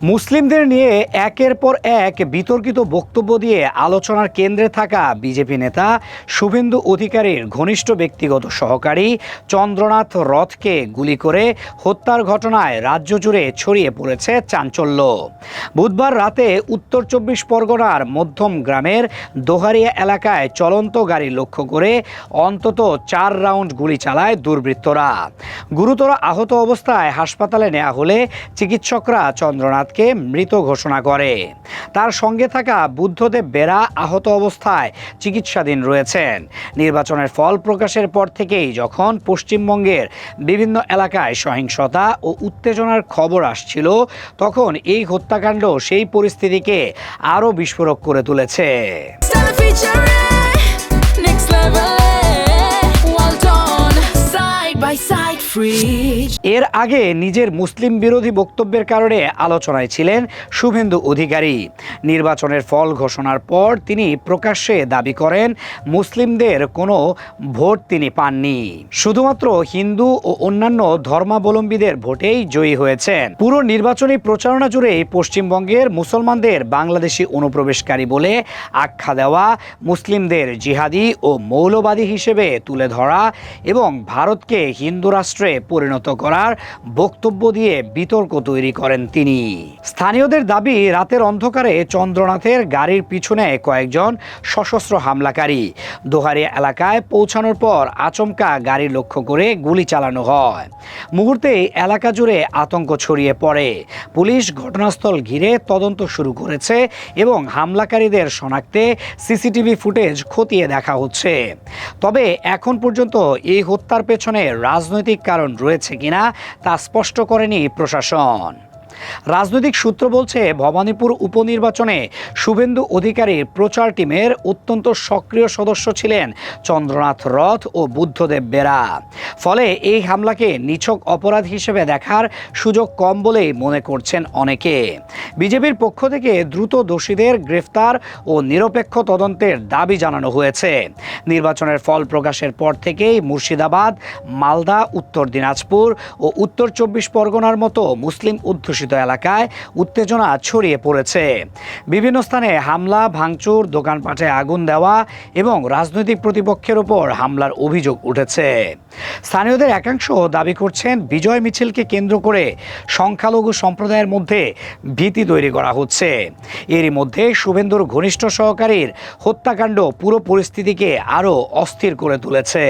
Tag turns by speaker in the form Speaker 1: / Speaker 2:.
Speaker 1: মুসলিমদের নিয়ে একের পর এক বিতর্কিত বক্তব্য দিয়ে আলোচনার কেন্দ্রে থাকা বিজেপি নেতা শুভেন্দু অধিকারীর ঘনিষ্ঠ ব্যক্তিগত সহকারী চন্দ্রনাথ রথকে গুলি করে হত্যার ঘটনায় রাজ্য জুড়ে ছড়িয়ে পড়েছে চাঞ্চল্য। বুধবার রাতে উত্তর ২৪ পরগনার মধ্যম গ্রামের দোহারিয়া এলাকায় চলন্ত গাড়ি লক্ষ্য করে অন্তত ৪ রাউন্ড গুলি চালায় দুর্বৃত্তরা। গুরুতর আহত অবস্থায় হাসপাতালে নেওয়া হলে চিকিৎসকরা চন্দ্রনাথ মৃত ঘোষণা করে। তার সঙ্গে থাকা বুদ্ধদেব বেরা আহত অবস্থায় চিকিৎসাধীন রয়েছেন। নির্বাচনের ফল প্রকাশের পর থেকেই যখন পশ্চিমবঙ্গের বিভিন্ন এলাকায় সহিংসতা ও উত্তেজনার খবর আসছিল, তখন এই হত্যাকাণ্ড সেই পরিস্থিতিকে আরও বিস্ফোরক করে তুলেছে। এর আগে নিজের মুসলিম বিরোধী বক্তব্যের কারণে আলোচনায় ছিলেন শুভেন্দু অধিকারী। নির্বাচনের ফল ঘোষণার পর তিনি প্রকাশ্যে দাবি করেন মুসলিমদের কোনো ভোট তিনি পাননি, শুধুমাত্র হিন্দু ও অন্যান্য ধর্মাবলম্বীদের ভোটেই জয়ী হয়েছেন। পুরো নির্বাচনী প্রচারণা জুড়ে পশ্চিমবঙ্গের মুসলমানদের বাংলাদেশি অনুপ্রবেশকারী বলে আখ্যা দেওয়া, মুসলিমদের জিহাদি ও মৌলবাদী হিসেবে তুলে ধরা এবং ভারতকে হিন্দু রাষ্ট্রে পরিণত করার বক্তব্য দিয়ে বিতর্ক তৈরি করেন তিনি। স্থানীয়দের দাবি, রাতের অন্ধকারে চন্দ্রনাথের গাড়ির পিছনে কয়েকজন সশস্ত্র হামলাকারী দোহারিয়া এলাকায় পৌঁছানোর পর আচমকা গাড়ি লক্ষ্য করে গুলি চালানো হয়। মুহূর্তেই এলাকা জুড়ে আতঙ্ক ছড়িয়ে পড়ে। পুলিশ ঘটনাস্থল ঘিরে তদন্ত শুরু করেছে এবং হামলাকারীদের শনাক্তে সিসিটিভি ফুটেজ খতিয়ে দেখা হচ্ছে। তবে এখন পর্যন্ত এই হত্যার পেছনে রাজনৈতিক কারণ রয়েছে কিনা তা স্পষ্ট করেনি প্রশাসন। রাজনৈতিক সূত্র বলছে, ভবানীপুর উপনির্বাচনে শুভেন্দু অধিকারীর প্রচার টিমের অত্যন্ত সক্রিয় সদস্য ছিলেন চন্দ্রনাথ রথ ও বুদ্ধদেব বেরা। ফলে এই হামলাকে নিছক অপরাধ হিসেবে দেখার সুযোগ কম বলেই মনে করছেন অনেকে। বিজেপির পক্ষ থেকে দ্রুত দোষীদের গ্রেফতার ও নিরপেক্ষ তদন্তের দাবি জানানো হয়েছে। নির্বাচনের ফল প্রকাশের পর থেকেই মুর্শিদাবাদ, মালদা, উত্তর দিনাজপুর ও উত্তর ২৪ পরগনার মতো মুসলিম অধ্যুষিত এলাকায় উত্তেজনা ছড়িয়ে পড়েছে। বিভিন্ন স্থানে হামলা, ভাঙচুর, দোকানপাটে আগুন দেওয়া এবং রাজনৈতিক প্রতিপক্ষের ওপর হামলার অভিযোগ উঠেছে। স্থানীয়দের একাংশ দাবি করছেন, বিজয় মিছিলকে কেন্দ্র করে সংখ্যালঘু সম্প্রদায়ের মধ্যে ভীতি তৈরি করা হচ্ছে। এরই মধ্যে শুভেন্দুর ঘনিষ্ঠ সহকারীর হত্যাকাণ্ড পুরো পরিস্থিতিকে আরও অস্থির করে তুলেছে।